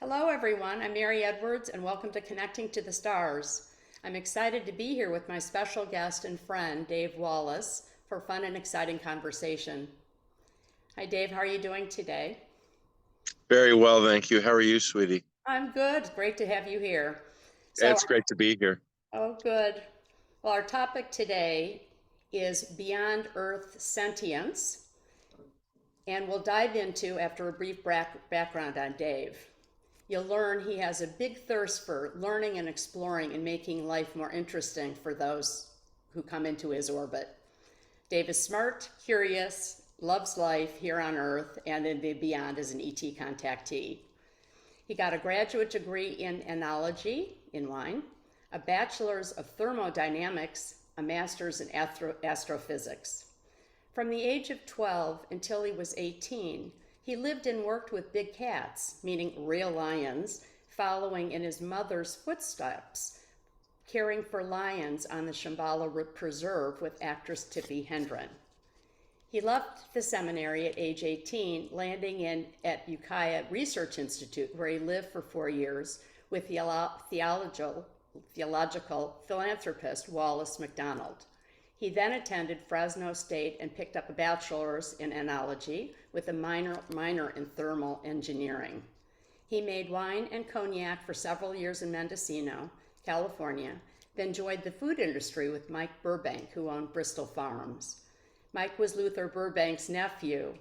Hello, everyone. I'm Mary Edwards, and welcome to Connecting to the Stars. I'm excited to be here with my special guest and friend, Dave Wallace, for fun and exciting conversation. Hi, Dave. How are you doing today? Very well, thank you. How are you, sweetie? I'm good. Great to have you here. So, It's great to be here. oh, good. Well, our topic today is Beyond Earth Sentience, and we'll dive into after a brief background on Dave. You'll learn he has a big thirst for learning and exploring and making life more interesting for those who come into his orbit. Dave is smart, curious, loves life here on Earth and in the beyond as an ET contactee. He got a graduate degree in enology in wine, a bachelor's of thermodynamics, a master's in astrophysics. From the age of 12 until he was 18, he lived and worked with big cats, meaning real lions, following in his mother's footsteps, caring for lions on the Shambhala Preserve with actress Tippi Hedren. He left the seminary at age 18, landing at Ukiah Research Institute, where he lived for 4 years with theological philanthropist Wallace McDonald. He then attended Fresno State and picked up a bachelor's in enology with a minor in thermal engineering. He made wine and cognac for several years in Mendocino, California, then joined the food industry with Mike Burbank, who owned Bristol Farms. Mike was Luther Burbank's nephew.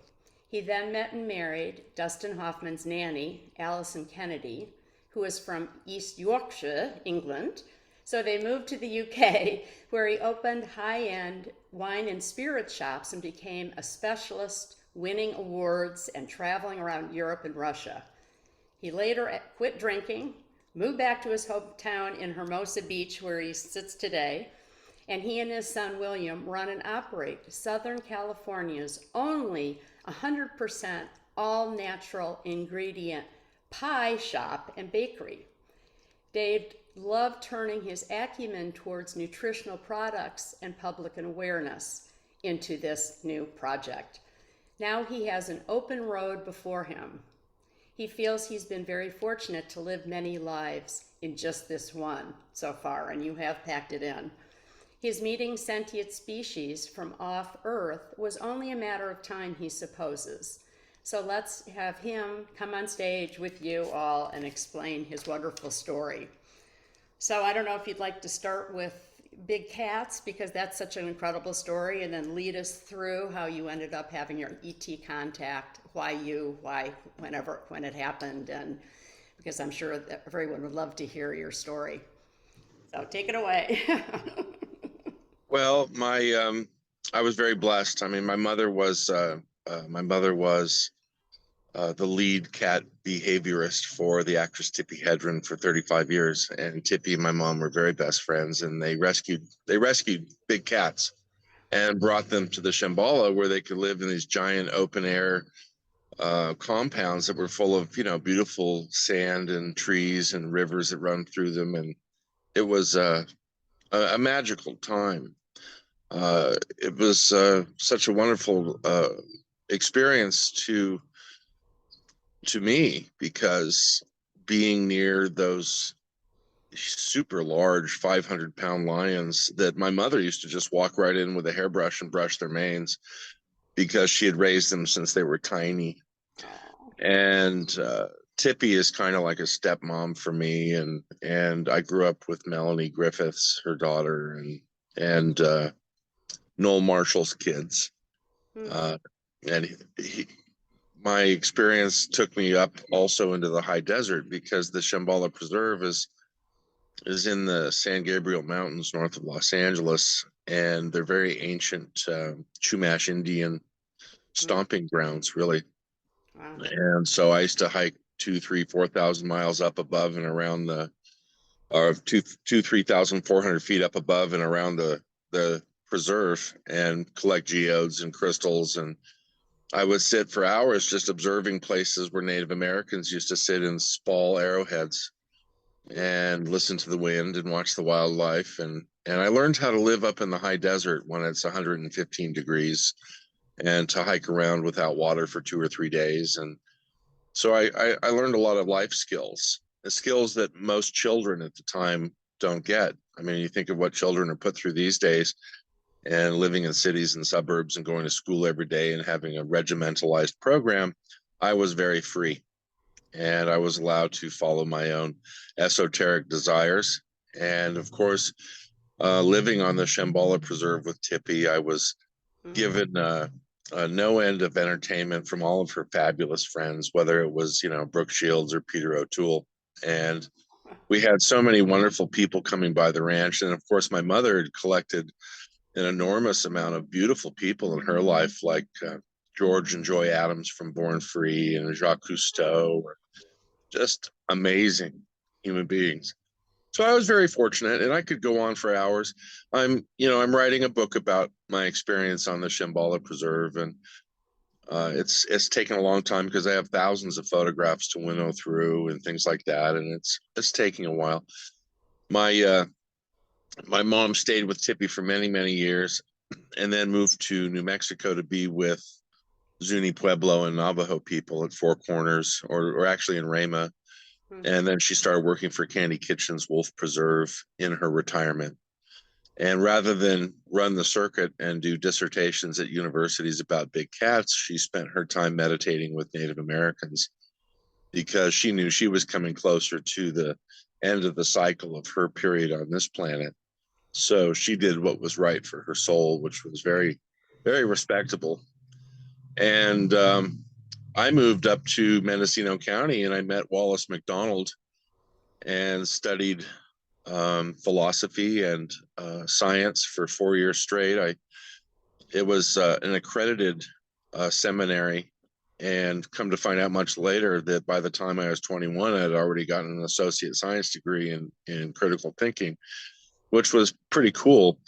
He then met and married Dustin Hoffman's nanny, Alison Kennedy, who is from East Yorkshire, England. So they moved to the UK, where he opened high-end wine and spirit shops and became a specialist, winning awards and traveling around Europe and Russia. He later quit drinking, moved back to his hometown in Hermosa Beach, where he sits today, and he and his son William run and operate Southern California's only 100% all-natural ingredient pie shop and bakery. Dave loved turning his acumen towards nutritional products and public awareness into this new project. Now he has an open road before him. He feels he's been very fortunate to live many lives in just this one so far, and you have packed it in. His meeting sentient species from off Earth was only a matter of time, he supposes. So let's have him come on stage with you all and explain his wonderful story. So I don't know if you'd like to start with big cats, because that's such an incredible story, and then lead us through how you ended up having your ET contact, why, when it happened, and because I'm sure that everyone would love to hear your story. So take it away. Well, I was very blessed. I mean, my mother was the lead cat behaviorist for the actress Tippi Hedren for 35 years, and Tippi and my mom were very best friends, and they rescued big cats and brought them to the Shambhala, where they could live in these giant open air compounds that were full of beautiful sand and trees and rivers that run through them, and it was a magical time. It was such a wonderful experience to me, because being near those super large 500-pound lions that my mother used to just walk right in with a hairbrush and brush their manes, because she had raised them since they were tiny. And Tippi is kind of like a stepmom for me, and I grew up with Melanie Griffiths, her daughter, and Noel Marshall's kids. Hmm. Uh, and my experience took me up also into the high desert, because the Shambhala Preserve is in the San Gabriel Mountains north of Los Angeles, and they're very ancient Chumash Indian Hmm. stomping grounds, really. Wow. And so I used to hike 2, 3, 4,000 miles up above and around or 3,400 feet up above and around the preserve, and collect geodes and crystals. And I would sit for hours just observing places where Native Americans used to sit in spall arrowheads and listen to the wind and watch the wildlife. And I learned how to live up in the high desert when it's 115 degrees, and to hike around without water for 2 or 3 days. And So I learned a lot of life skills, the skills that most children at the time don't get. I mean, you think of what children are put through these days, and living in cities and suburbs and going to school every day and having a regimentalized program. I was very free, and I was allowed to follow my own esoteric desires. And of course, living on the Shambhala Preserve with Tippy, I was given no end of entertainment from all of her fabulous friends, whether it was, Brooke Shields or Peter O'Toole. And we had so many wonderful people coming by the ranch. And of course, my mother had collected an enormous amount of beautiful people in her life, like George and Joy Adams from Born Free and Jacques Cousteau, just amazing human beings. So I was very fortunate, and I could go on for hours. I'm writing a book about my experience on the Shambhala Preserve, and it's taken a long time because I have thousands of photographs to winnow through and things like that, and it's taking a while. My my mom stayed with Tippy for many, many years, and then moved to New Mexico to be with Zuni Pueblo and Navajo people at Four Corners, or actually in Rama. And then she started working for Candy Kitchen's Wolf Preserve in her retirement. And rather than run the circuit and do dissertations at universities about big cats, she spent her time meditating with Native Americans, because she knew she was coming closer to the end of the cycle of her period on this planet. So she did what was right for her soul, which was very, very respectable. And I moved up to Mendocino County, and I met Wallace McDonald and studied philosophy and science for 4 years straight. It was an accredited seminary, and come to find out much later that by the time I was 21, I had already gotten an associate science degree in critical thinking, which was pretty cool.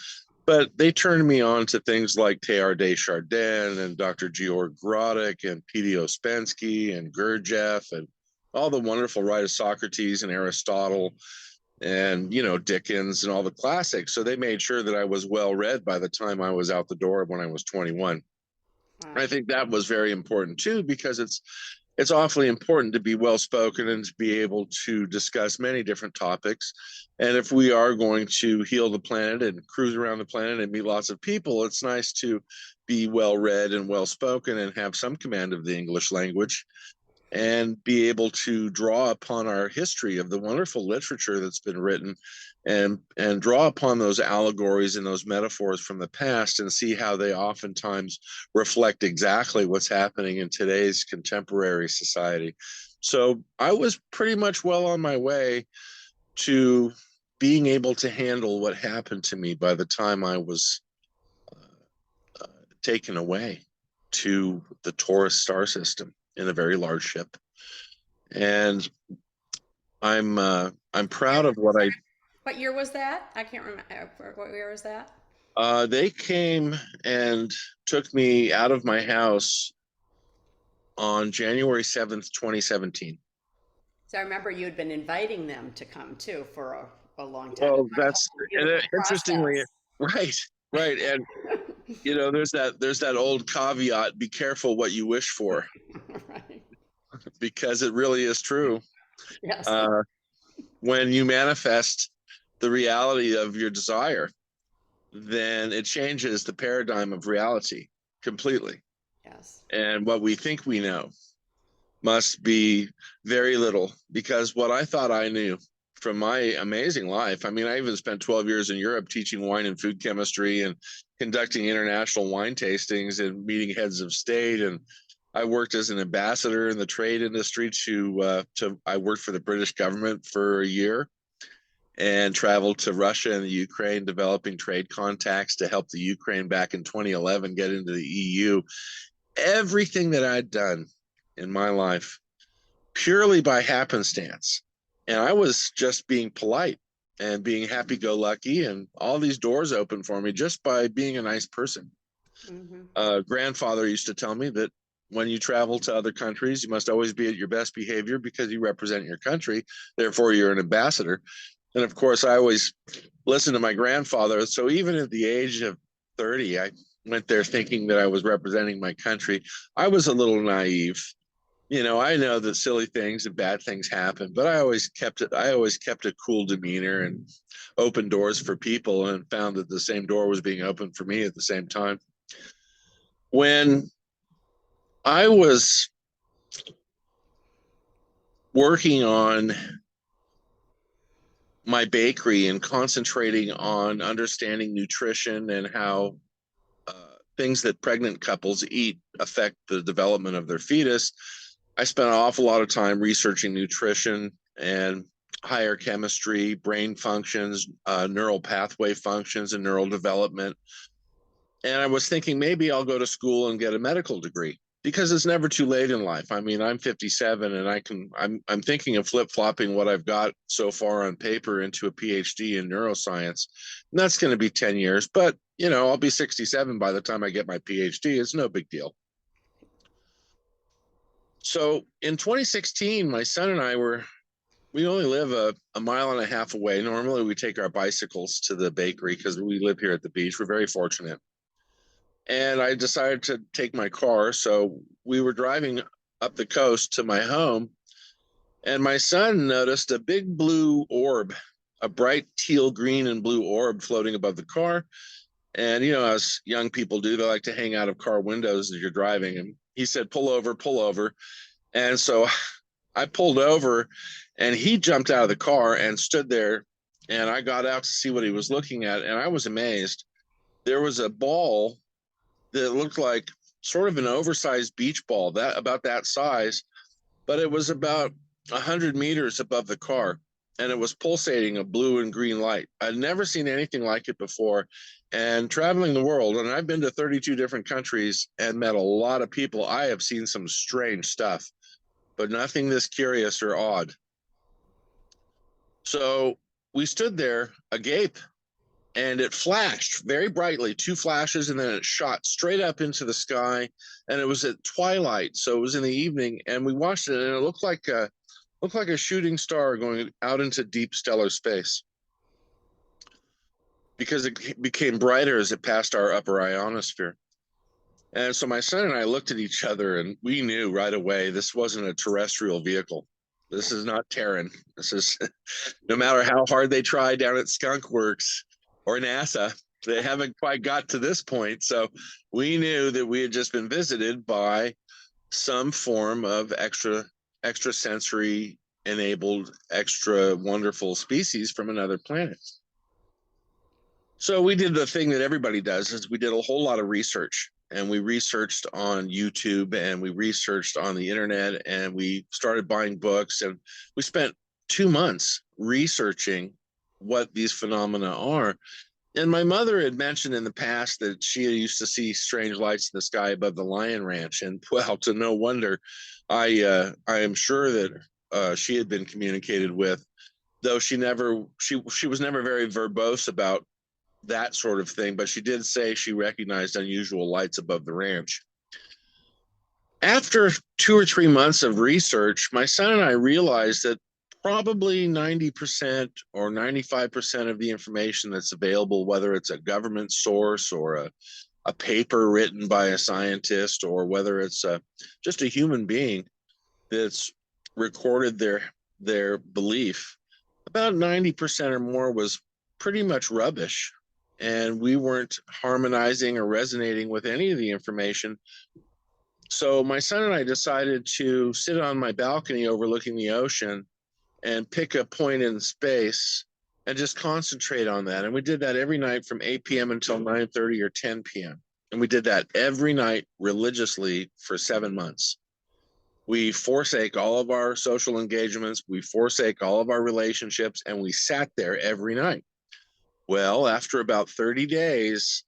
But they turned me on to things like Teilhard de Chardin and Dr. Georg Grodek and P.D. Ouspensky and Gurdjieff and all the wonderful writers, Socrates and Aristotle and, Dickens and all the classics. So they made sure that I was well read by the time I was out the door when I was 21. Wow. I think that was very important too, because it's awfully important to be well spoken and to be able to discuss many different topics. And if we are going to heal the planet and cruise around the planet and meet lots of people, it's nice to be well read and well spoken and have some command of the English language, and be able to draw upon our history of the wonderful literature that's been written, and draw upon those allegories and those metaphors from the past, and see how they oftentimes reflect exactly what's happening in today's contemporary society. So I was pretty much well on my way to being able to handle what happened to me by the time I was taken away to the Taurus star system in a very large ship. And I'm proud of what I. What year was that? I can't remember. What year was that? They came and took me out of my house on January 7th, 2017. So I remember you had been inviting them to come too for a long time. Well, that's interestingly, right. And there's that old caveat: be careful what you wish for. Right. Because it really is true. Yes. When you manifest the reality of your desire, then it changes the paradigm of reality completely. Yes. And what we think we know must be very little, because what I thought I knew from my amazing life, I mean, I even spent 12 years in Europe teaching wine and food chemistry and conducting international wine tastings and meeting heads of state. And I worked as an ambassador in the trade industry I worked for the British government for a year, and traveled to Russia and the Ukraine, developing trade contacts to help the Ukraine back in 2011 get into the EU. Everything that I'd done in my life purely by happenstance. And I was just being polite and being happy-go-lucky, and all these doors opened for me just by being a nice person. Mm-hmm. Grandfather used to tell me that when you travel to other countries, you must always be at your best behavior because you represent your country. Therefore, you're an ambassador. And of course, I always listened to my grandfather. So even at the age of 30, I went there thinking that I was representing my country. I was a little naive. I know that silly things and bad things happen, but I always kept a cool demeanor and opened doors for people, and found that the same door was being opened for me at the same time. When I was working on my bakery and concentrating on understanding nutrition and how things that pregnant couples eat affect the development of their fetus, I spent an awful lot of time researching nutrition and higher chemistry, brain functions, neural pathway functions, and neural development. And I was thinking maybe I'll go to school and get a medical degree, because it's never too late in life. I mean, I'm 57 and I'm thinking of flip-flopping what I've got so far on paper into a PhD in neuroscience. And that's going to be 10 years, but I'll be 67 by the time I get my PhD. It's no big deal. So in 2016, my son and I we only live a mile and a half away. Normally we take our bicycles to the bakery because we live here at the beach. We're very fortunate. And I decided to take my car. So we were driving up the coast to my home, and my son noticed a big blue orb, a bright teal, green, and blue orb floating above the car. And, as young people do, they like to hang out of car windows as you're driving. And he said, pull over, pull over. And so I pulled over, and he jumped out of the car and stood there. And I got out to see what he was looking at. And I was amazed. There was a ball that looked like sort of an oversized beach ball, that about that size, but it was about 100 meters above the car, and it was pulsating a blue and green light. I'd never seen anything like it before. And traveling the world, and I've been to 32 different countries and met a lot of people, I have seen some strange stuff, but nothing this curious or odd. So we stood there agape, and it flashed very brightly, 2 flashes, and then it shot straight up into the sky. And it was at twilight, so it was in the evening, and we watched it, and it looked like a shooting star going out into deep stellar space, because it became brighter as it passed our upper ionosphere. And so my son and I looked at each other, and we knew right away this wasn't a terrestrial vehicle. This is not Terran. This is, no matter how hard they try down at Skunk Works or NASA, they haven't quite got to this point. So we knew that we had just been visited by some form of extrasensory enabled, extra wonderful species from another planet. So we did the thing that everybody does, is we did a whole lot of research, and we researched on YouTube, and we researched on the internet, and we started buying books, and we spent 2 months researching what these phenomena are. And my mother had mentioned in the past that she used to see strange lights in the sky above the Lion Ranch, and well, to no wonder, I am sure that she had been communicated with, though she was never very verbose about that sort of thing, but she did say she recognized unusual lights above the ranch. After 2 or 3 months of research, my son and I realized that probably 90% or 95% of the information that's available, whether it's a government source or a paper written by a scientist, or whether it's just a human being that's recorded their belief, about 90% or more was pretty much rubbish. And we weren't harmonizing or resonating with any of the information. So my son and I decided to sit on my balcony overlooking the ocean and pick a point in space and just concentrate on that. And we did that every night from 8 p.m. until 9:30 or 10 p.m. And we did that every night religiously for 7 months. We forsake all of our social engagements. We forsake all of our relationships, and we sat there every night. Well, after about 30 days,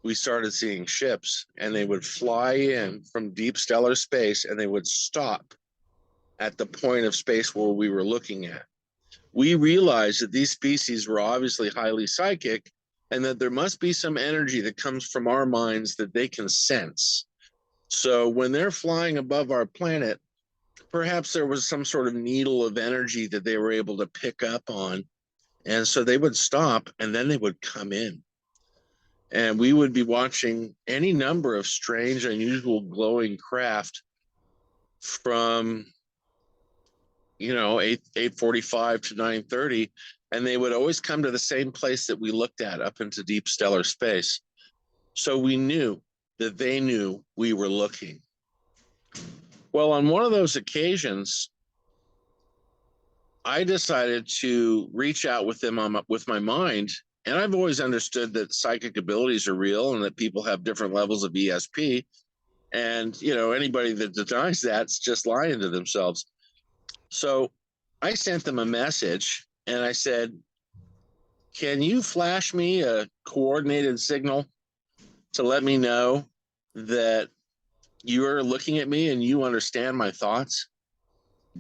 we started seeing ships, and they would fly in from deep stellar space, and they would stop at the point of space where we were looking at. We realized that these species were obviously highly psychic, and that there must be some energy that comes from our minds that they can sense. So when they're flying above our planet, perhaps there was some sort of needle of energy that they were able to pick up on. And so they would stop, and then they would come in. And we would be watching any number of strange, unusual, glowing craft from 8:45 to 9:30, and they would always come to the same place that we looked at up into deep stellar space. So we knew that they knew we were looking. Well, on one of those occasions, I decided to reach out with them with my mind. And I've always understood that psychic abilities are real and that people have different levels of ESP. And, anybody that denies that's just lying to themselves. So I sent them a message and I said, can you flash me a coordinated signal to let me know that you're looking at me and you understand my thoughts?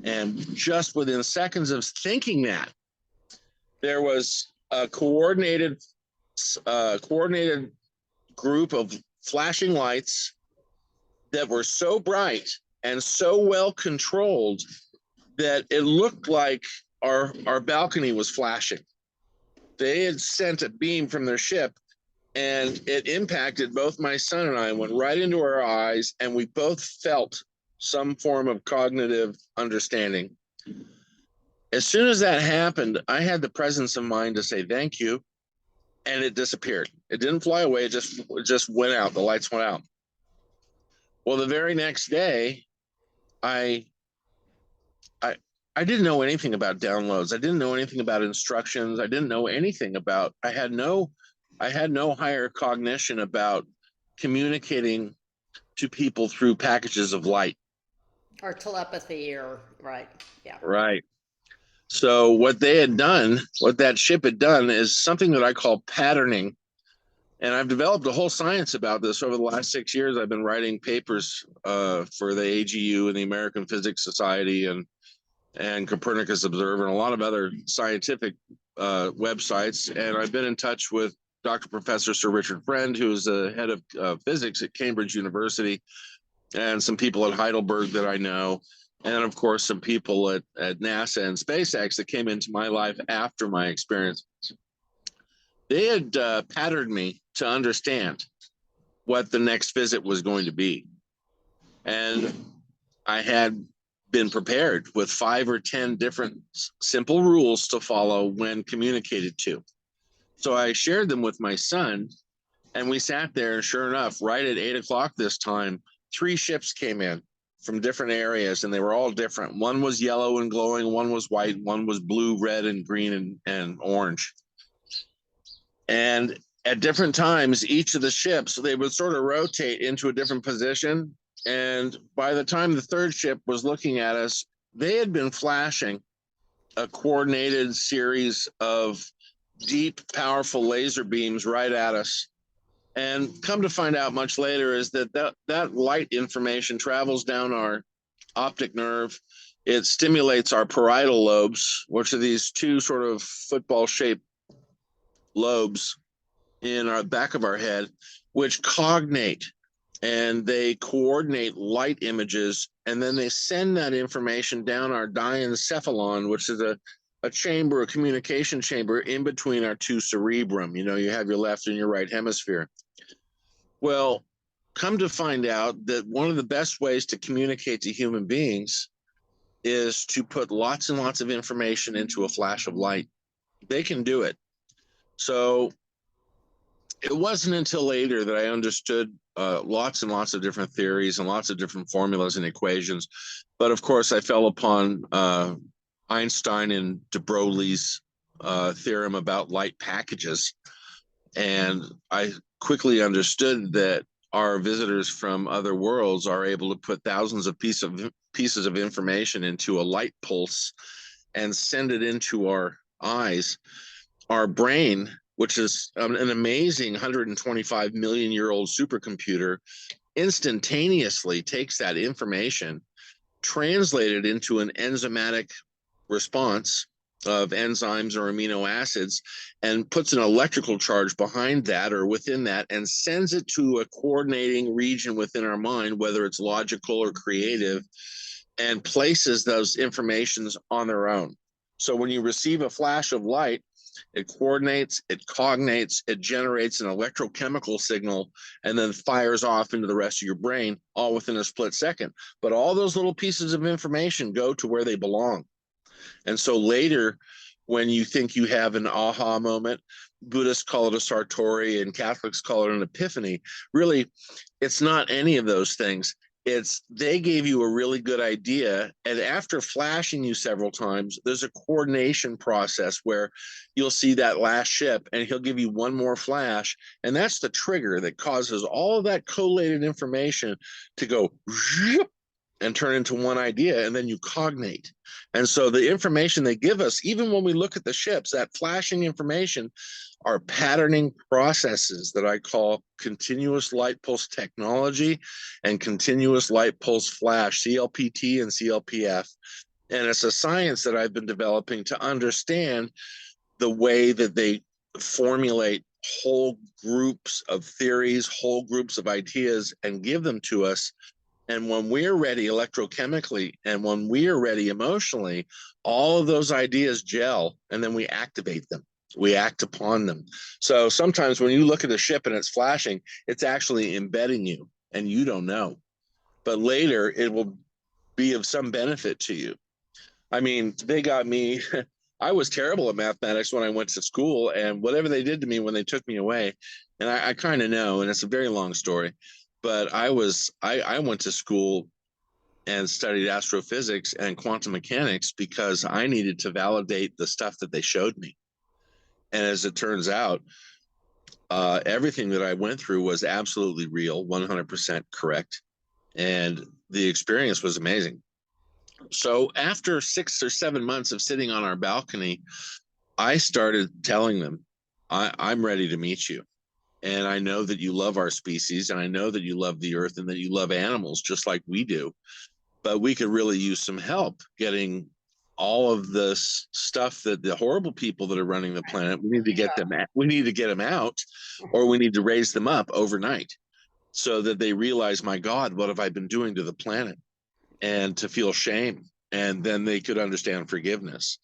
And just within seconds of thinking that, there was a coordinated group of flashing lights that were so bright and so well controlled that it looked like our balcony was flashing. They had sent a beam from their ship, and it impacted both my son and I, went right into our eyes, and we both felt some form of cognitive understanding. As soon as that happened, I had the presence of mind to say thank you, and it disappeared. It didn't fly away. It just went out. The lights went out. Well, the very next day, I didn't know anything about downloads. I didn't know anything about instructions. I didn't know anything about, I had no higher cognition about communicating to people through packages of light. Or telepathy, or right. Yeah. Right. So what that ship had done is something that I call patterning. And I've developed a whole science about this over the last 6 years. I've been writing papers for the AGU and the American Physics Society and Copernicus Observer and a lot of other scientific websites. And I've been in touch with Dr. Professor Sir Richard Friend, who is the head of physics at Cambridge University, and some people at Heidelberg that I know. And of course, some people at NASA and SpaceX that came into my life after my experience. They had patterned me to understand what the next visit was going to be. And I had been prepared with 5 or 10 different simple rules to follow when communicated to. So I shared them with my son, and we sat there, and sure enough, right at 8:00 this time, 3 ships came in from different areas, and they were all different. One was yellow and glowing, one was white, one was blue, red, and green and orange. And at different times, each of the ships, they would sort of rotate into a different position. And by the time the 3rd ship was looking at us, they had been flashing a coordinated series of deep, powerful laser beams right at us. And come to find out much later is that light information travels down our optic nerve. It stimulates our parietal lobes, which are these 2 sort of football-shaped lobes in our back of our head, which cognate, and they coordinate light images, and then they send that information down our diencephalon, which is a chamber, a communication chamber in between our 2 cerebrum. You have your left and your right hemisphere. Well, come to find out that one of the best ways to communicate to human beings is to put lots and lots of information into a flash of light. They can do it. So it wasn't until later that I understood lots and lots of different theories and lots of different formulas and equations. But of course, I fell upon Einstein and de Broglie's theorem about light packages. And I quickly understood that our visitors from other worlds are able to put thousands of pieces of information into a light pulse and send it into our eyes. Our brain, which is an amazing 125 million year old supercomputer, instantaneously takes that information, translated into an enzymatic response of enzymes or amino acids, and puts an electrical charge behind that or within that and sends it to a coordinating region within our mind, whether it's logical or creative, and places those informations on their own. So when you receive a flash of light, It coordinates, it cognates, it generates an electrochemical signal, and then fires off into the rest of your brain, all within a split second. But all those little pieces of information go to where they belong. And so later, when you think you have an aha moment, Buddhists call it a Sartori and Catholics call it an epiphany. Really, it's not any of those things. It's they gave you a really good idea, and after flashing you several times, there's a coordination process where you'll see that last ship and he'll give you one more flash, and that's the trigger that causes all of that collated information to go and turn into one idea, and then you cognate. And so the information they give us, even when we look at the ships, that flashing information are patterning processes that I call continuous light pulse technology and continuous light pulse flash, CLPT and CLPF. And it's a science that I've been developing to understand the way that they formulate whole groups of theories, whole groups of ideas, and give them to us. And when we're ready electrochemically and when we're ready emotionally, all of those ideas gel, and then we activate them. We act upon them. So sometimes when you look at a ship and it's flashing, it's actually embedding you and you don't know. But later it will be of some benefit to you. I mean, they got me. I was terrible at mathematics when I went to school, and whatever they did to me when they took me away, and I kind of know, and it's a very long story, but I went to school and studied astrophysics and quantum mechanics because I needed to validate the stuff that they showed me. And as it turns out, everything that I went through was absolutely real, 100% correct. And the experience was amazing. So after 6 or 7 months of sitting on our balcony, I started telling them, I'm ready to meet you. And I know that you love our species, and I know that you love the earth and that you love animals just like we do. But we could really use some help getting all of this stuff that the horrible people that are running the planet, we need to get them out, or we need to raise them up overnight so that they realize, my God, what have I been doing to the planet? And to feel shame, and then they could understand forgiveness.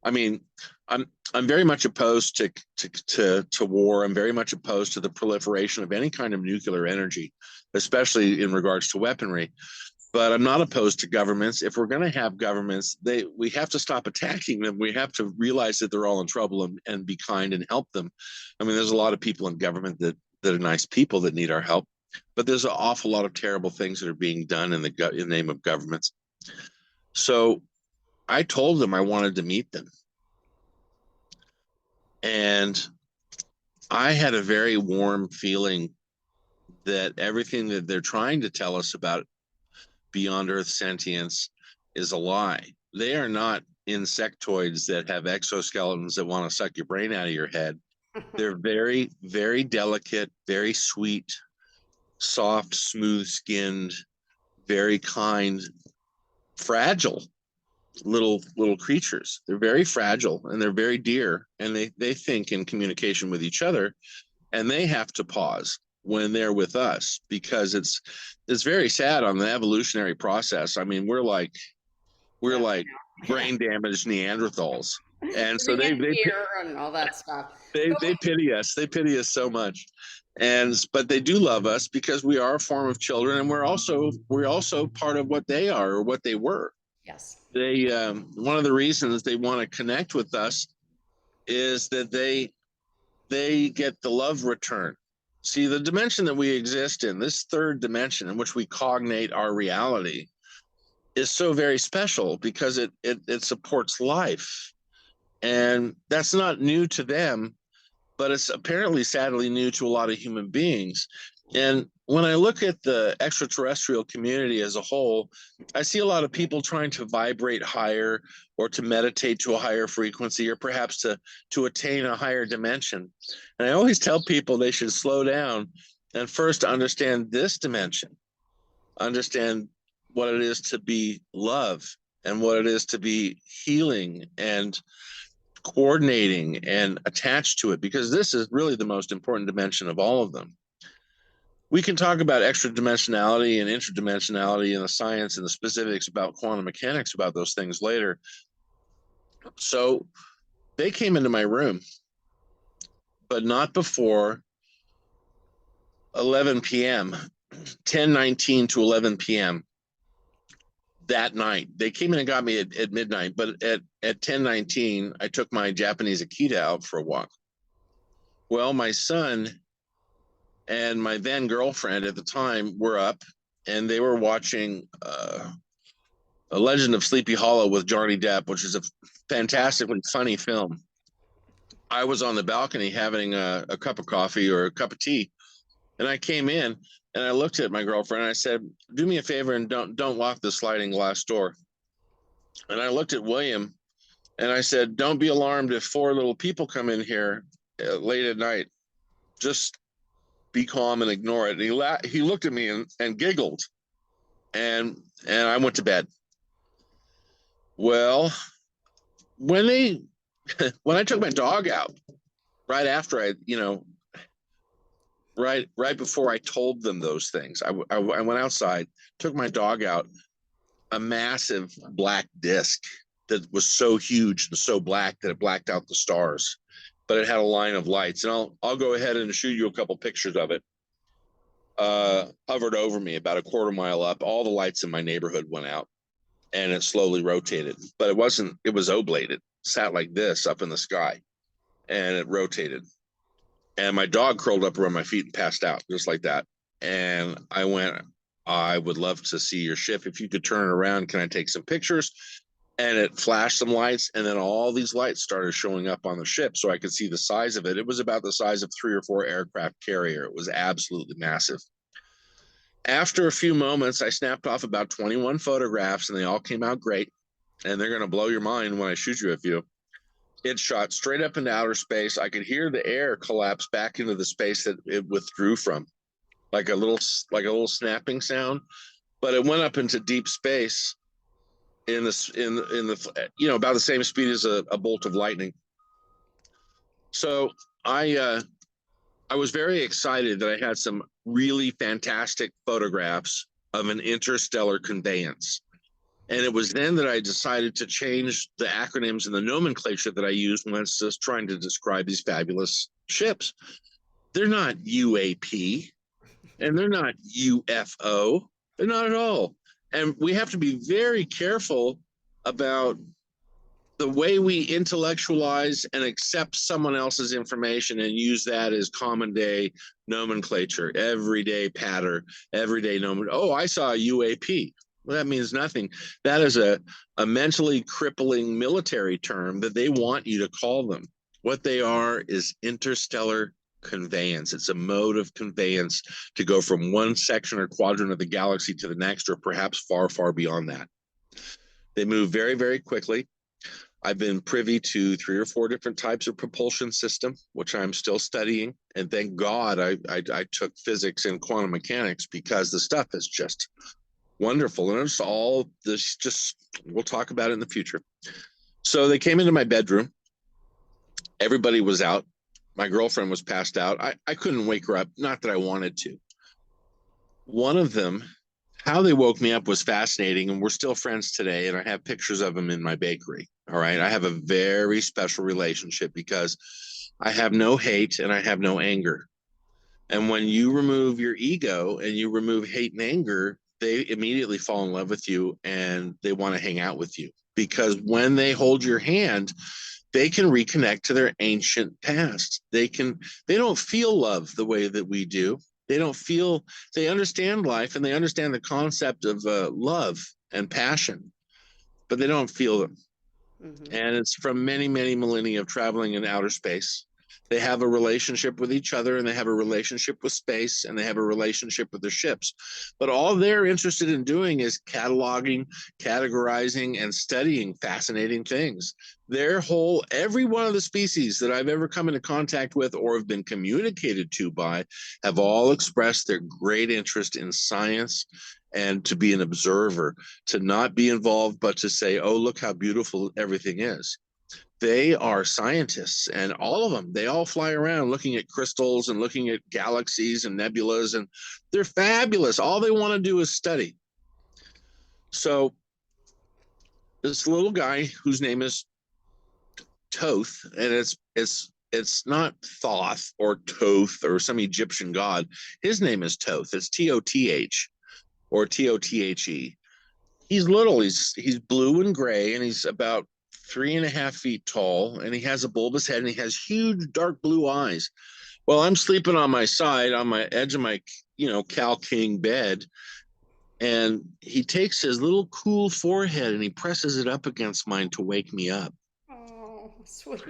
I mean, I'm very much opposed to war. I'm very much opposed to the proliferation of any kind of nuclear energy, especially in regards to weaponry. But I'm not opposed to governments. If we're going to have governments, we have to stop attacking them. We have to realize that they're all in trouble and be kind and help them. I mean, there's a lot of people in government that are nice people that need our help, but there's an awful lot of terrible things that are being done in the name of governments. So I told them I wanted to meet them. And I had a very warm feeling that everything that they're trying to tell us about beyond Earth sentience is a lie. They are not insectoids that have exoskeletons that want to suck your brain out of your head. They're very, very delicate, very sweet, soft, smooth-skinned, very kind, fragile little creatures. They're very fragile and they're very dear, and they think in communication with each other, and they have to pause when they're with us because it's very sad on the evolutionary process. I mean, we're like brain damaged Neanderthals, and so they and all that stuff. They pity us. They pity us so much. But they do love us because we are a form of children, and we're also part of what they are or what they were. Yes. They one of the reasons they want to connect with us is that they get the love return. See, the dimension that we exist in, this third dimension in which we cognate our reality, is so very special because it supports life. And that's not new to them, but it's apparently sadly new to a lot of human beings. And when I look at the extraterrestrial community as a whole, I see a lot of people trying to vibrate higher or to meditate to a higher frequency or perhaps to attain a higher dimension. And I always tell people they should slow down and first understand this dimension, understand what it is to be love and what it is to be healing and coordinating and attached to it, because this is really the most important dimension of all of them. We can talk about extra dimensionality and interdimensionality and the science and the specifics about quantum mechanics about those things later. So They came into my room, but not before 11 p.m., 10:19 to 11 p.m. that night. They came in and got me at midnight, but at 10:19, I took my Japanese Akita out for a walk. Well, my son and my then girlfriend at the time were up, and they were watching A Legend of Sleepy Hollow with Johnny Depp, which is a fantastically funny film. I was on the balcony having a cup of coffee or a cup of tea, and I came in and I looked at my girlfriend and I said, "Do me a favor and don't lock the sliding glass door." And I looked at William and I said, "Don't be alarmed if 4 little people come in here late at night. Just be calm and ignore it." And he looked at me and giggled, and I went to bed. Well, when I took my dog out, right after right before I told them those things, I went outside, took my dog out, a massive black disc that was so huge and so black that it blacked out the stars, but it had a line of lights. And I'll go ahead and shoot you a couple pictures of it. Hovered over me about a quarter mile up. All the lights in my neighborhood went out, and it slowly rotated, but it was oblated, sat like this up in the sky, and it rotated. And my dog curled up around my feet and passed out just like that. And I went, "I would love to see your ship. If you could turn it around, can I take some pictures?" And it flashed some lights, and then all these lights started showing up on the ship so I could see the size of it. It was about the size of 3 or 4 aircraft carrier. It was absolutely massive. After a few moments, I snapped off about 21 photographs, and they all came out great. And they're going to blow your mind when I shoot you a few. It shot straight up into outer space. I could hear the air collapse back into the space that it withdrew from, like a little snapping sound. But it went up into deep space in the about the same speed as a bolt of lightning. So I was very excited that I had some really fantastic photographs of an interstellar conveyance. And it was then that I decided to change the acronyms and the nomenclature that I used when I was just trying to describe these fabulous ships. They're not UAP, and they're not UFO. They're not at all. And we have to be very careful about the way we intellectualize and accept someone else's information and use that as common day nomenclature, everyday patter, everyday nomenclature. Oh, I saw a UAP. Well, that means nothing. That is a mentally crippling military term that they want you to call them. What they are is interstellar conveyance. It's a mode of conveyance to go from one section or quadrant of the galaxy to the next, or perhaps far, far beyond that. They move very, very quickly. I've been privy to 3 or 4 different types of propulsion system, which I'm still studying. And thank God I took physics and quantum mechanics, because the stuff is just wonderful. And it's all this, we'll talk about it in the future. So they came into my bedroom. Everybody was out. My girlfriend was passed out. I couldn't wake her up. Not that I wanted to. One of them, how they woke me up was fascinating, and we're still friends today. And I have pictures of them in my bakery. All right. I have a very special relationship because I have no hate and I have no anger. And when you remove your ego and you remove hate and anger, they immediately fall in love with you and they want to hang out with you, because when they hold your hand, they can reconnect to their ancient past. They don't feel love the way that we do. They understand life and they understand the concept of love and passion, but they don't feel them. Mm-hmm. And it's from many, many millennia of traveling in outer space. They have a relationship with each other, and they have a relationship with space, and they have a relationship with their ships. But all they're interested in doing is cataloging, categorizing, and studying fascinating things. Every one of the species that I've ever come into contact with or have been communicated to by have all expressed their great interest in science and to be an observer, to not be involved, but to say, oh, look how beautiful everything is. They are scientists, and all of them, they all fly around looking at crystals and looking at galaxies and nebulas, and they're fabulous. All they want to do is study. So this little guy whose name is Thoth, and it's not Thoth or Toth or some Egyptian god. His name is Thoth. It's Toth or Tothe. He's little. He's blue and gray, and he's about 3.5 feet tall, and he has a bulbous head, and he has huge dark blue eyes. Well, I'm sleeping on my side, on my edge of my, Cal King bed, and he takes his little cool forehead and he presses it up against mine to wake me up. Oh, sweet.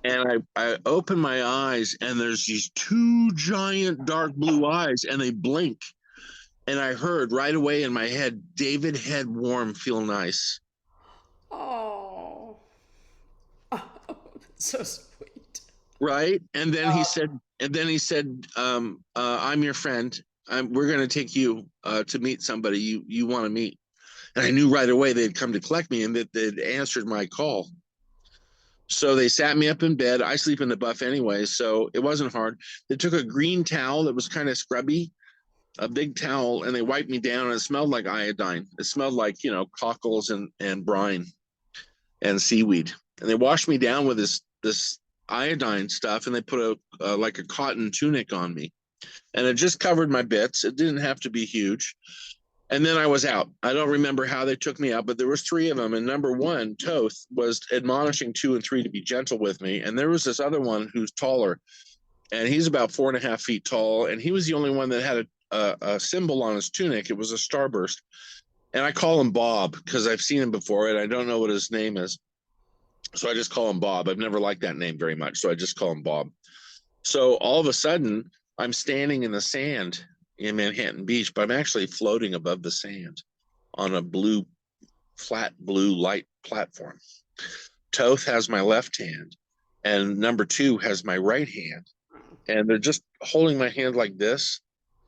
And I open my eyes, and there's these two giant dark blue eyes, and they blink. And I heard right away in my head, David, head warm, feel nice. Oh, so sweet. Right. And then he said, I'm your friend. We're going to take you to meet somebody you want to meet. And I knew right away they'd come to collect me and that they'd answered my call. So they sat me up in bed. I sleep in the buff anyway, so it wasn't hard. They took a green towel that was kind of scrubby, a big towel, and they wiped me down, and it smelled like iodine. It smelled like, cockles and brine and seaweed. And they washed me down with this iodine stuff, and they put like a cotton tunic on me. And it just covered my bits. It didn't have to be huge. And then I was out. I don't remember how they took me out, but there was 3 of them. And number 1, Toth, was admonishing 2 and 3 to be gentle with me. And there was this other one who's taller, and he's about 4.5 feet tall. And he was the only one that had a symbol on his tunic. It was a starburst. And I call him Bob because I've seen him before, and I don't know what his name is. So I just call him Bob. I've never liked that name very much, so I just call him Bob. So all of a sudden, I'm standing in the sand in Manhattan Beach, but I'm actually floating above the sand on a flat blue light platform. Toth has my left hand, and number 2 has my right hand. And they're just holding my hand like this,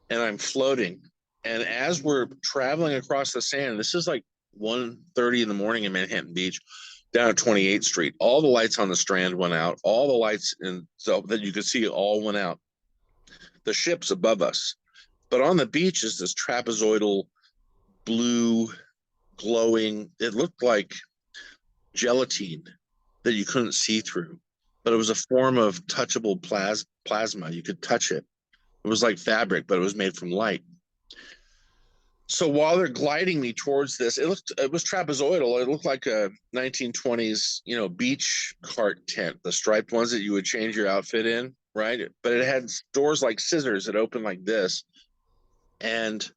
and I'm floating. And as we're traveling across the sand, this is like 1:30 in the morning in Manhattan Beach, down at 28th Street. All the lights on the Strand went out. All the lights so that you could see all went out. The ship's above us. But on the beach is this trapezoidal blue glowing, it looked like gelatine that you couldn't see through, but it was a form of touchable plasma. You could touch it. It was like fabric, but it was made from light. So while they're gliding me towards this, it was trapezoidal. It looked like a 1920s, beach cart tent, the striped ones that you would change your outfit in, right? But it had doors like scissors that opened like this. And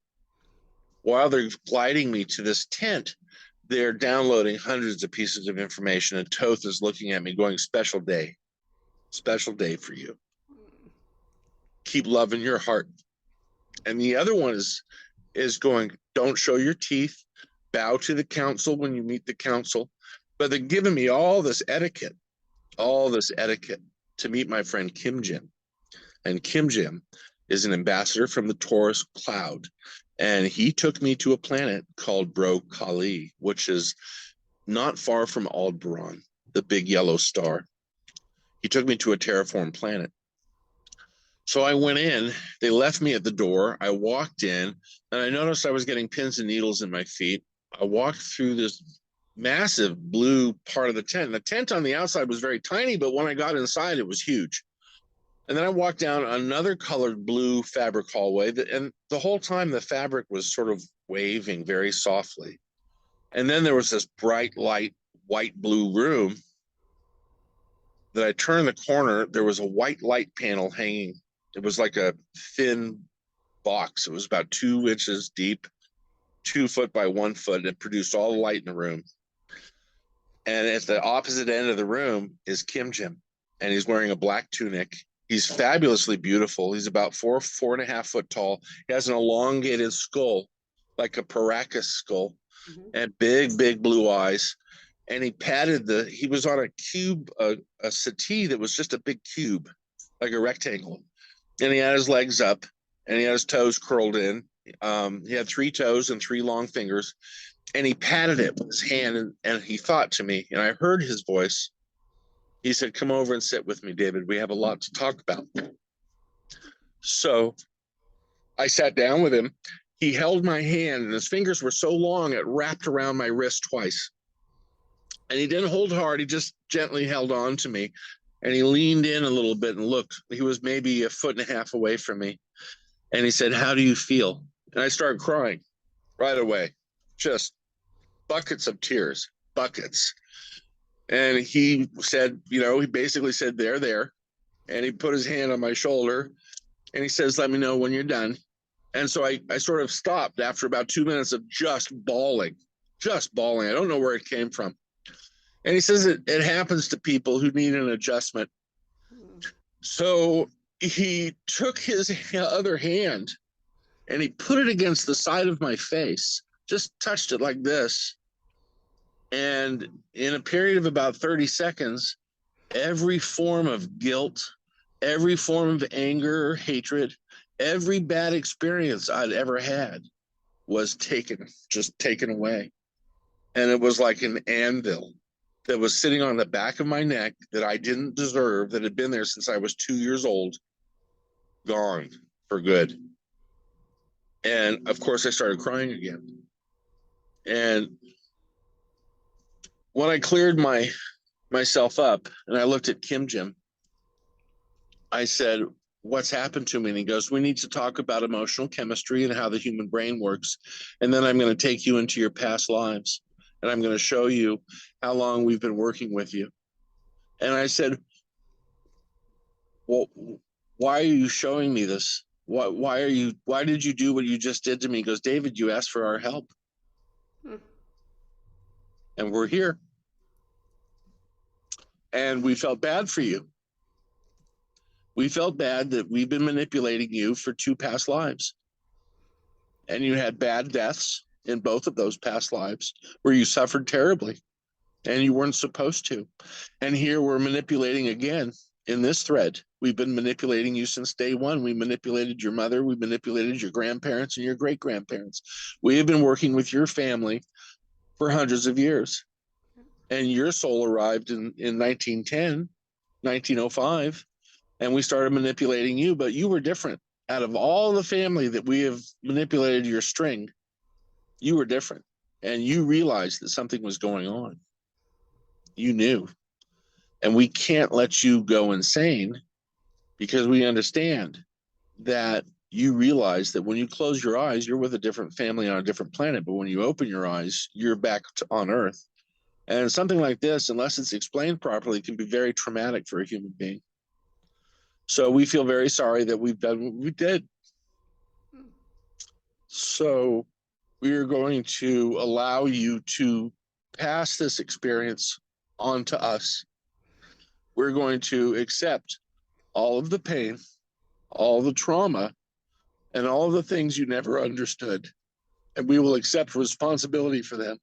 while they're gliding me to this tent, they're downloading hundreds of pieces of information. And Toth is looking at me going, special day for you. Keep loving your heart. And the other one is going, don't show your teeth, bow to the council when you meet the council. But they're giving me all this etiquette to meet my friend Kim Jim. And Kim Jim is an ambassador from the Taurus cloud. And he took me to a planet called Bro Kali, which is not far from Aldebaran, the big yellow star. He took me to a terraform planet. So I went in, they left me at the door. I walked in, and I noticed I was getting pins and needles in my feet. I walked through this massive blue part of the tent. And the tent on the outside was very tiny, but when I got inside, it was huge. And then I walked down another colored blue fabric hallway, and the whole time the fabric was sort of waving very softly. And then there was this bright light, white blue room that I turned the corner. There was a white light panel hanging. It was like a thin box. It was about 2 inches deep, 2 foot by 1 foot. It produced all the light in the room. And at the opposite end of the room is Kim Jim, and he's wearing a black tunic. He's fabulously beautiful. He's about 4.5 foot tall. He has an elongated skull, like a Paracas skull, and big blue eyes. And he was on a cube, a settee that was just a big cube, like a rectangle. And he had his legs up, and he had his toes curled in. He had 3 toes and 3 long fingers. And he patted it with his hand, and he thought to me, and I heard his voice. He said, come over and sit with me, David. We have a lot to talk about. So I sat down with him. He held my hand, and his fingers were so long, it wrapped around my wrist twice. And he didn't hold hard. He just gently held on to me. And he leaned in a little bit and looked. He was maybe a foot and a half away from me. And he said, "How do you feel?" And I started crying right away. Just buckets of tears, buckets. And he said, he basically said, there. And he put his hand on my shoulder and he says, "Let me know when you're done." And so I sort of stopped after about 2 minutes of just bawling. I don't know where it came from. And he says it happens to people who need an adjustment. So he took his other hand and he put it against the side of my face, just touched it like this. And in a period of about 30 seconds, every form of guilt, every form of anger, hatred, every bad experience I'd ever had was just taken away. And it was like an anvil that was sitting on the back of my neck that I didn't deserve, that had been there since I was 2 years old, gone for good. And of course I started crying again. And when I cleared myself up and I looked at Kim Jim, I said, "What's happened to me?" And he goes, "We need to talk about emotional chemistry and how the human brain works. And then I'm going to take you into your past lives. And I'm going to show you how long we've been working with you." And I said, "Well, why are you showing me this? Why did you do what you just did to me?" He goes, "David, you asked for our help. And we're here. And we felt bad for you. We felt bad that we've been manipulating you for 2 past lives. And you had bad deaths in both of those past lives where you suffered terribly and you weren't supposed to. And here we're manipulating again in this thread. We've been manipulating you since day one. We manipulated your mother. We manipulated your grandparents and your great-grandparents. We have been working with your family for hundreds of years. And your soul arrived in 1910, 1905, and we started manipulating you, but you were different. Out of all the family that we have manipulated your string, you were different. And you realized that something was going on. You knew. And we can't let you go insane because we understand that you realize that when you close your eyes, you're with a different family on a different planet. But when you open your eyes, you're back on Earth. And something like this, unless it's explained properly, can be very traumatic for a human being. So we feel very sorry that we've done what we did. So we are going to allow you to pass this experience on to us. We're going to accept all of the pain, all the trauma, and all of the things you never understood. And we will accept responsibility for them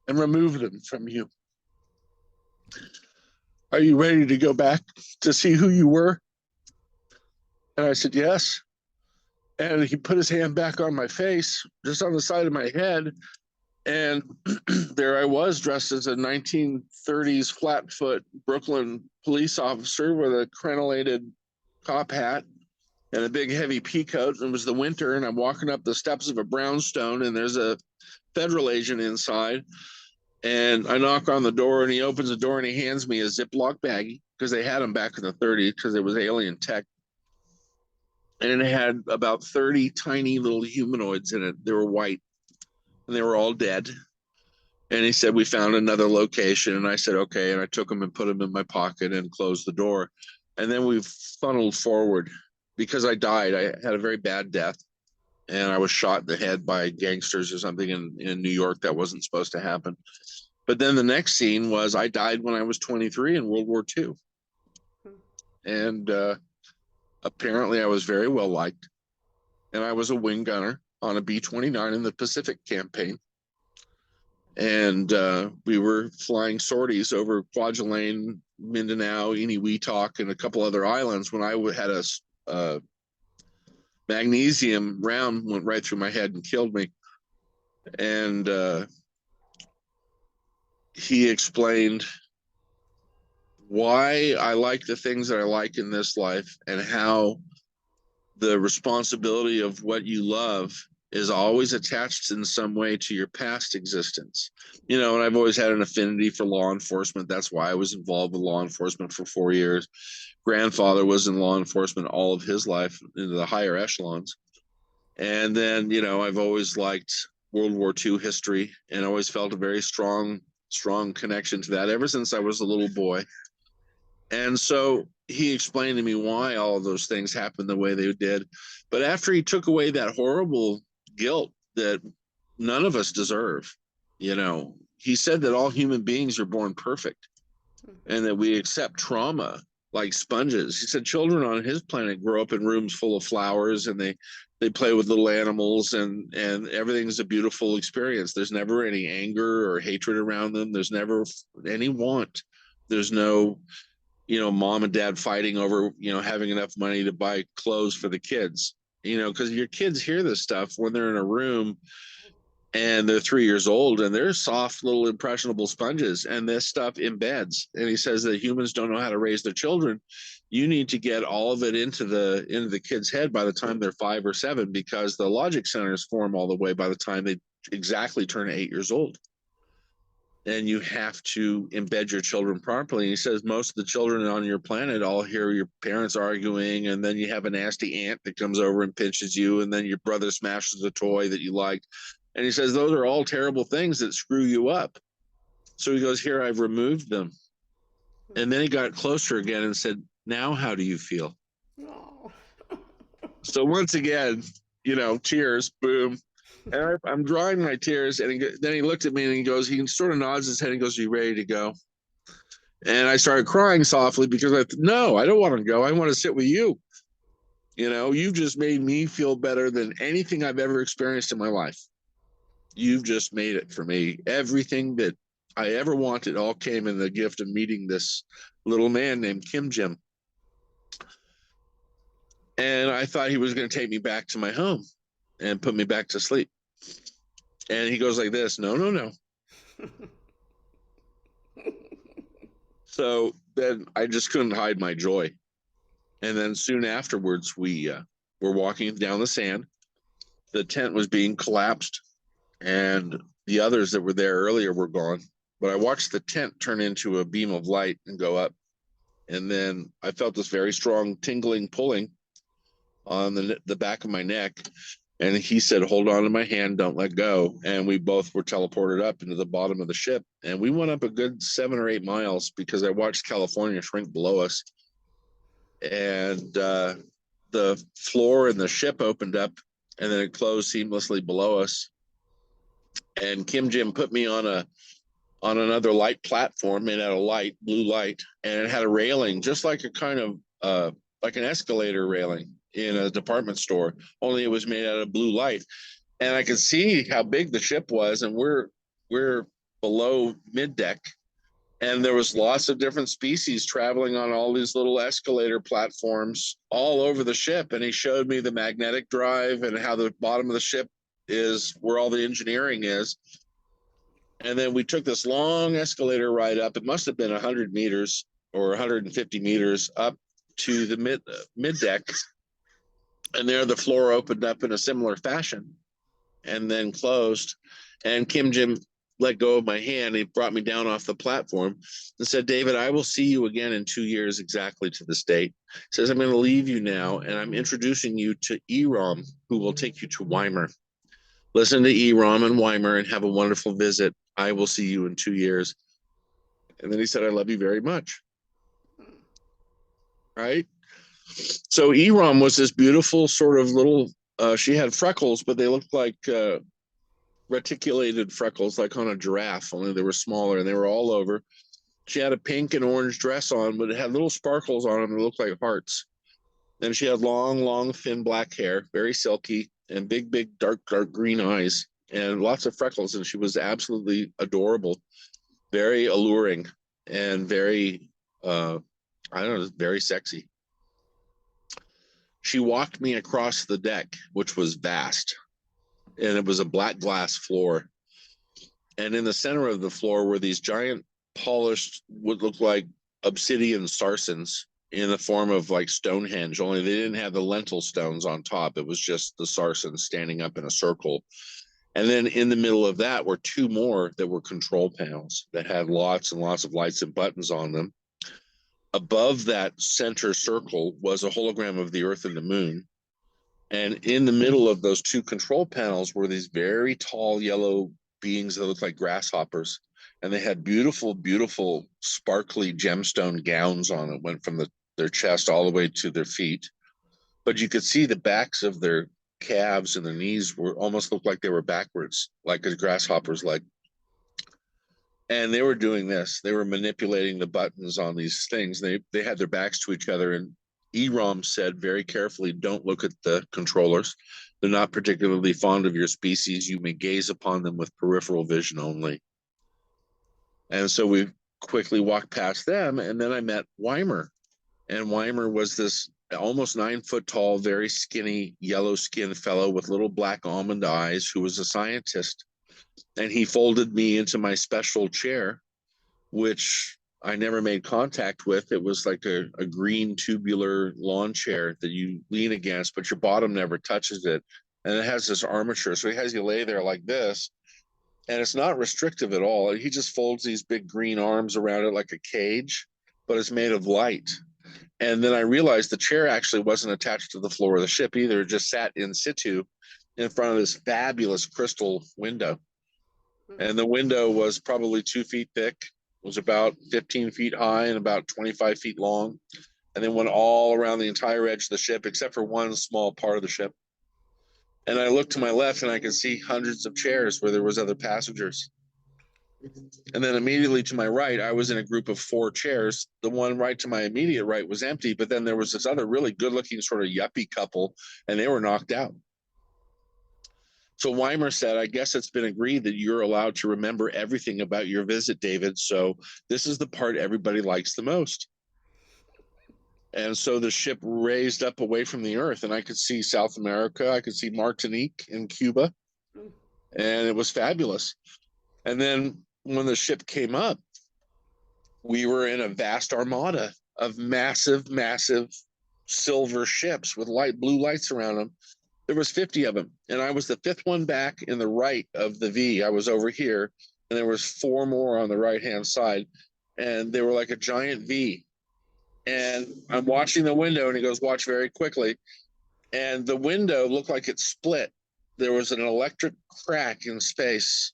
and remove them from you. Are you ready to go back to see who you were? And I said, yes. And he put his hand back on my face, just on the side of my head. And there I was, dressed as a 1930s flat-foot Brooklyn police officer with a crenellated cop hat and a big heavy pea coat. It was the winter, and I'm walking up the steps of a brownstone, and there's a federal agent inside. And I knock on the door, and he opens the door, and he hands me a Ziploc baggie, because they had them back in the 30s, because it was alien tech. And it had about 30 tiny little humanoids in it. They were white, and they were all dead. And he said, we found another location. And I said, okay. And I took them and put them in my pocket and closed the door. And then we funneled forward because I died. I had a very bad death. And I was shot in the head by gangsters or something in New York. That wasn't supposed to happen. But then the next scene was I died when I was 23 in World War II. And apparently I was very well liked. And I was a wing gunner on a B-29 in the Pacific campaign. And we were flying sorties over Kwajalein, Mindanao, Inuiatok, and a couple other islands when I had a magnesium round went right through my head and killed me. And he explained why I like the things that I like in this life and how the responsibility of what you love is always attached in some way to your past existence. You know, and I've always had an affinity for law enforcement. That's why I was involved with law enforcement for 4 years. Grandfather was in law enforcement all of his life into the higher echelons. And then, you know, I've always liked World War II history and always felt a very strong connection to that ever since I was a little boy. And so he explained to me why all of those things happened the way they did. But after he took away that horrible guilt that none of us deserve, you know, he said that all human beings are born perfect and that we accept trauma like sponges. He said children on his planet grow up in rooms full of flowers and they play with little animals and everything's a beautiful experience. There's never any anger or hatred around them. There's never any want. There's no, you know, mom and dad fighting over, you know, having enough money to buy clothes for the kids, you know, because your kids hear this stuff when they're in a room and they're 3 years old and they're soft little impressionable sponges and this stuff embeds. And he says that humans don't know how to raise their children. You need to get all of it into the kid's head by the time they're 5 or 7, because the logic centers form all the way by the time they exactly turn 8 years old. And you have to embed your children properly. And he says most of the children on your planet all hear your parents arguing, and then you have a nasty aunt that comes over and pinches you, and then your brother smashes a toy that you liked. And he says those are all terrible things that screw you up. So he goes, here, I've removed them. And then he got closer again and said, now how do you feel? Oh. So once again, you know, tears, boom. And I'm drying my tears, and then he looked at me and he goes, he sort of nods his head and goes, are you ready to go? And I started crying softly because no, I don't want to go. I want to sit with you. You know, you've just made me feel better than anything I've ever experienced in my life. You've just made it for me. Everything that I ever wanted all came in the gift of meeting this little man named Kim Jim. And I thought he was going to take me back to my home and put me back to sleep. And he goes like this, no, no, no. So then I just couldn't hide my joy. And then soon afterwards, we were walking down the sand. The tent was being collapsed, and the others that were there earlier were gone. But I watched the tent turn into a beam of light and go up. And then I felt this very strong tingling pulling on the back of my neck. And he said, hold on to my hand, don't let go. And we both were teleported up into the bottom of the ship. And we went up a good 7 or 8 miles because I watched California shrink below us. And the floor in the ship opened up and then it closed seamlessly below us. And Kim Jim put me on another light platform made out of light, blue light, and it had a railing, just like a kind of like an escalator railing in a department store, only it was made out of blue light. And I could see how big the ship was, and we're below middeck, and there was lots of different species traveling on all these little escalator platforms all over the ship. And he showed me the magnetic drive and how the bottom of the ship is where all the engineering is. And then we took this long escalator ride up. It must have been 100 meters or 150 meters up to the mid deck. And there the floor opened up in a similar fashion and then closed. And Kim Jim let go of my hand. He brought me down off the platform and said, David, I will see you again in 2 years exactly to this date. He says, I'm going to leave you now, and I'm introducing you to Erom, who will take you to Weimar. Listen to Erom and Weimar and have a wonderful visit. I will see you in 2 years. And then he said, I love you very much. Right? So Erom was this beautiful sort of little, she had freckles, but they looked like reticulated freckles, like on a giraffe, only they were smaller and they were all over. She had a pink and orange dress on, but it had little sparkles on them that looked like hearts. And she had long, thin black hair, very silky, and big, dark green eyes, and lots of freckles. And she was absolutely adorable, very alluring, and very, very sexy. She walked me across the deck, which was vast, and it was a black glass floor. And in the center of the floor were these giant polished, what looked like obsidian sarsens. in the form of like Stonehenge, only they didn't have the lentil stones on top. It was just the sarsens standing up in a circle. And then in the middle of that were two more that were control panels that had lots and lots of lights and buttons on them. Above that center circle was a hologram of the Earth and the Moon. And in the middle of those two control panels were these very tall yellow beings that looked like grasshoppers. And they had beautiful, beautiful, sparkly gemstone gowns on it, went from their chest all the way to their feet. But you could see the backs of their calves and their knees were almost looked like they were backwards, like a grasshopper's leg. And they were doing this. They were manipulating the buttons on these things. They had their backs to each other. And Erom said very carefully, don't look at the controllers. They're not particularly fond of your species. You may gaze upon them with peripheral vision only. And so we quickly walked past them. And then I met Weimer. And Weimer was this almost 9 foot tall, very skinny, yellow skinned fellow with little black almond eyes who was a scientist. And he folded me into my special chair, which I never made contact with. It was like a green tubular lawn chair that you lean against, but your bottom never touches it. And it has this armature. So he has you lay there like this. And it's not restrictive at all. He just folds these big green arms around it like a cage, but it's made of light. And then I realized the chair actually wasn't attached to the floor of the ship either. It just sat in situ in front of this fabulous crystal window. And the window was probably 2 feet thick, was about 15 feet high and about 25 feet long, and then went all around the entire edge of the ship, except for one small part of the ship. And I looked to my left and I could see hundreds of chairs where there was other passengers. And then immediately to my right, I was in a group of 4 chairs. The one right to my immediate right was empty, but then there was this other really good looking sort of yuppie couple, and they were knocked out. So Weimer said, I guess it's been agreed that you're allowed to remember everything about your visit, David. So this is the part everybody likes the most. And so the ship raised up away from the Earth, and I could see South America. I could see Martinique and Cuba, and it was fabulous. And then when the ship came up, we were in a vast armada of massive, massive silver ships with light blue lights around them. There was 50 of them, and I was the 5th one back in the right of the V. I was over here, and there was 4 more on the right-hand side, and they were like a giant V. And I'm watching the window, and he goes, watch very quickly. And the window looked like it split. There was an electric crack in space.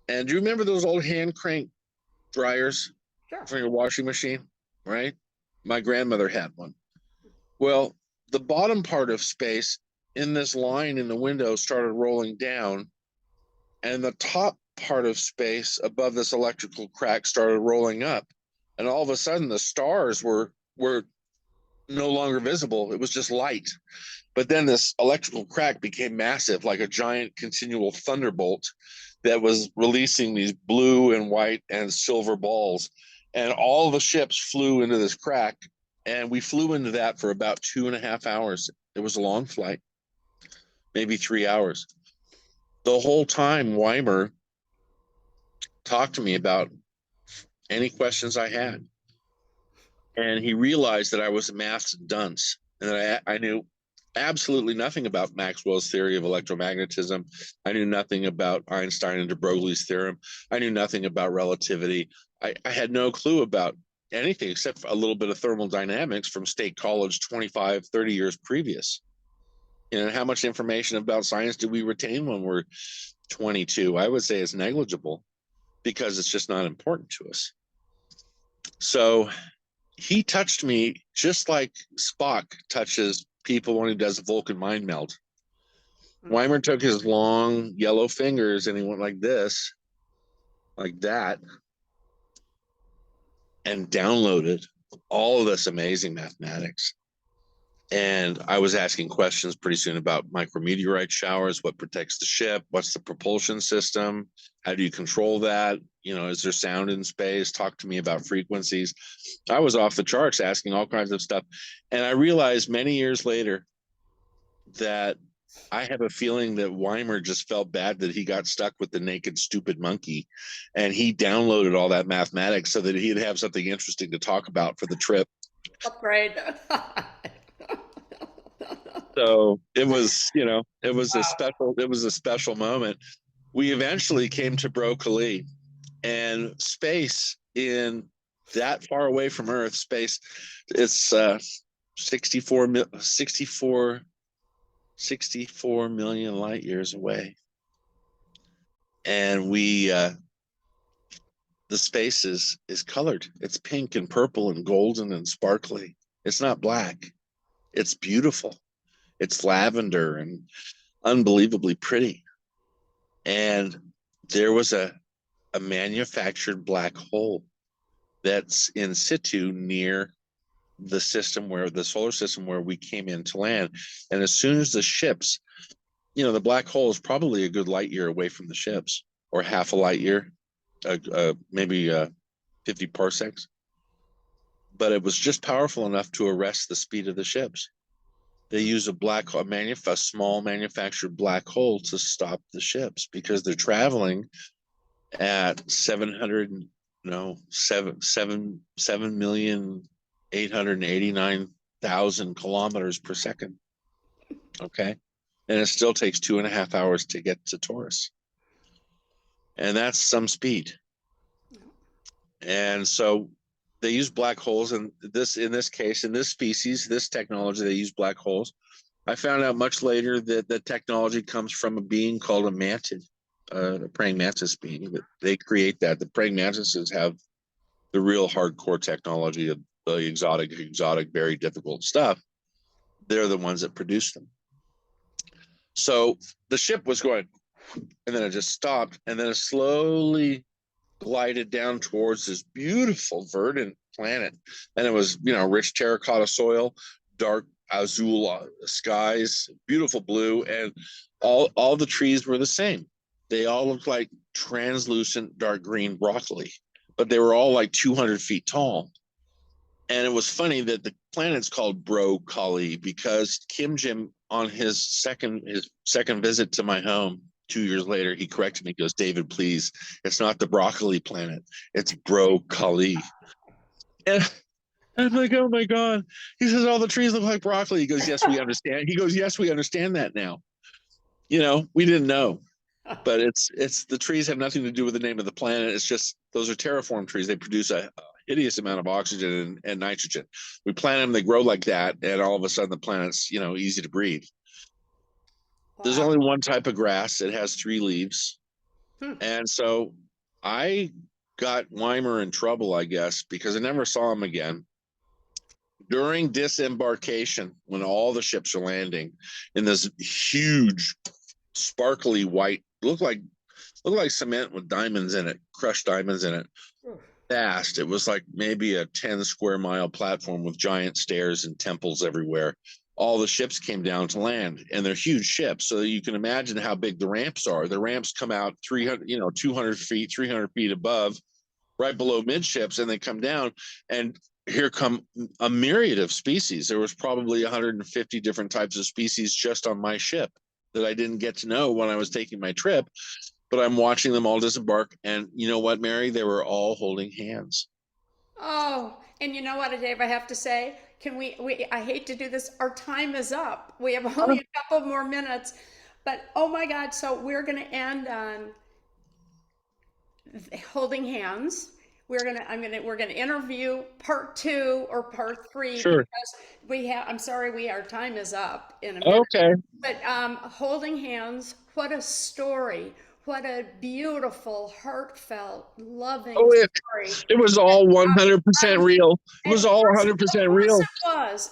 And do you remember those old hand crank dryers for your washing machine, right? My grandmother had one. Well, the bottom part of space in this line in the window started rolling down, and the top part of space above this electrical crack started rolling up. And all of a sudden the stars were no longer visible. It was just light. But then this electrical crack became massive, like a giant continual thunderbolt that was releasing these blue and white and silver balls. And all the ships flew into this crack, and we flew into that for about 2.5 hours. It was a long flight, maybe 3 hours. The whole time, Weimer talked to me about any questions I had. And he realized that I was a maths dunce, and that I knew absolutely nothing about Maxwell's theory of electromagnetism. I knew nothing about Einstein and de Broglie's theorem. I knew nothing about relativity. I had no clue about anything except for a little bit of thermodynamics from State College 25, 30 years previous. You know, how much information about science do we retain when we're 22? I would say it's negligible because it's just not important to us. So he touched me just like Spock touches people when he does a Vulcan mind meld. Weimer took his long yellow fingers and he went like this, like that, and downloaded all of this amazing mathematics. And I was asking questions pretty soon about micrometeorite showers, what protects the ship, what's the propulsion system, how do you control that? You know, is there sound in space? Talk to me about frequencies. I was off the charts asking all kinds of stuff. And I realized many years later that I have a feeling that Weimer just felt bad that he got stuck with the naked, stupid monkey. And he downloaded all that mathematics so that he'd have something interesting to talk about for the trip. Upgrade. So it was, it was a special moment. We eventually came to Broccoli, and space in that far away from Earth, space, it's 64 million light years away. And the space is colored. It's pink and purple and golden and sparkly. It's not black. It's beautiful. It's lavender and unbelievably pretty. And there was a manufactured black hole that's in situ near the solar system where we came in to land. And as soon as the ships, the black hole is probably a good light year away from the ships, or half a light year, maybe 50 parsecs. But it was just powerful enough to arrest the speed of the ships. They use a small manufactured black hole to stop the ships because they're traveling at 7,889,000 kilometers per second. Okay. And it still takes 2.5 hours to get to Taurus. And that's some speed. And so they use black holes, and in this species, this technology, they use black holes. I found out much later that the technology comes from a being called a mantid, a praying mantis being. That they create that. The praying mantises have the real hardcore technology of the exotic, very difficult stuff. They're the ones that produce them. So the ship was going, and then it just stopped, and then it slowly glided down towards this beautiful verdant planet. And it was, rich terracotta soil, dark azul skies, beautiful blue, and all the trees were the same. They all looked like translucent dark green broccoli, but they were all like 200 feet tall. And it was funny that the planet's called Broccoli because Kim Jim, on his second visit to my home 2 years later, he corrected me. He goes, "David, please, it's not the broccoli planet. It's Broccoli." And I'm like, "Oh my God." He says, "All the trees look like broccoli." He goes, "Yes, we understand." He goes, "Yes, we understand that now." We didn't know. But it's the trees have nothing to do with the name of the planet. It's just those are terraform trees. They produce a hideous amount of oxygen and nitrogen. We plant them, they grow like that, and all of a sudden the planet's easy to breathe. Wow. There's only one type of grass. It has 3 leaves. And so I got Weimer in trouble, I guess, because I never saw him again. During disembarkation, when all the ships are landing in this huge, sparkly white, looked like cement with diamonds in it, crushed diamonds in it. Vast. It was like maybe a 10 square mile platform with giant stairs and temples everywhere. All the ships came down to land, and they're huge ships. So you can imagine how big the ramps are. The ramps come out 200 feet, 300 feet above, right below midships, and they come down, and here come a myriad of species. There was probably 150 different types of species just on my ship that I didn't get to know when I was taking my trip, but I'm watching them all disembark. And you know what, Mary? They were all holding hands. Oh, and you know what, Dave, I have to say, I hate to do this. Our time is up. We have only a couple more minutes, but oh my God. So we're going to end on holding hands. We're going to interview part 2 or part 3. Sure. Because I'm sorry, our time is up in a minute. Okay. But holding hands, what a story. What a beautiful, heartfelt, loving story. It was all 100% real. It was all 100% real.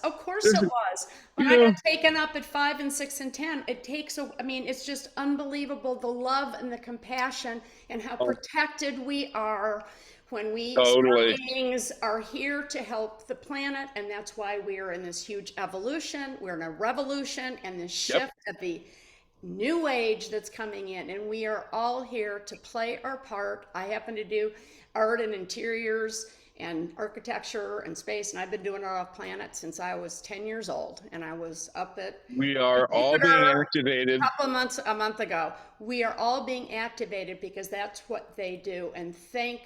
Of course it was. When I got taken up at 5 and 6 and 10, it's just unbelievable, the love and the compassion and how protected we are when we beings are here to help the planet. And that's why we are in this huge evolution. We're in a revolution and this shift of the new age that's coming in, and we are all here to play our part. I happen to do art and interiors and architecture and space, and I've been doing it off planet since I was 10 years old, and I was up at we are all being activated a month ago. We are all being activated because that's what they do. And thank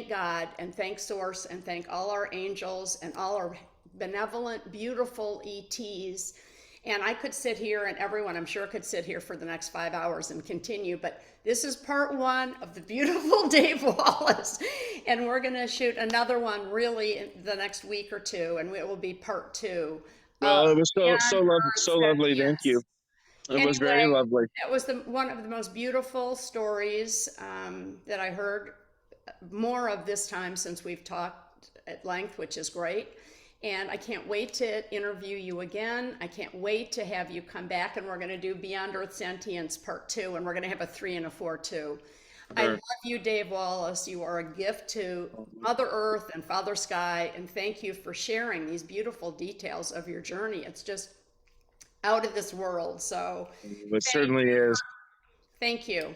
God, and thank Source, and thank all our angels and all our benevolent, beautiful ETs. And I could sit here, and everyone I'm sure could sit here for the next 5 hours and continue, but this is part one of the beautiful Dave Wallace. And we're going to shoot another one really in the next week or two, and it will be part two. Well, it was Beyond so Earth lovely. Thank you. Sentience. It was very Anyway, lovely. it was one of the most beautiful stories that I heard, more of this time since we've talked at length, which is great. And I can't wait to interview you again. I can't wait to have you come back, and we're going to do Beyond Earth Sentience Part 2, and we're going to have a 3 and a 4 too. I love you, Dave Wallace. You are a gift to Mother Earth and Father Sky, and thank you for sharing these beautiful details of your journey. It's just out of this world. So It certainly is. thank you.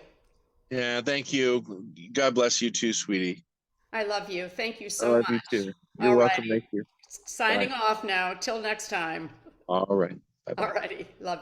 Yeah, thank you. God bless you too, sweetie. I love you. Thank you I so love much. you too. You're All welcome. righty. Thank you. Signing Bye. off now. Till next time. All right. Bye-bye. All righty. Love you.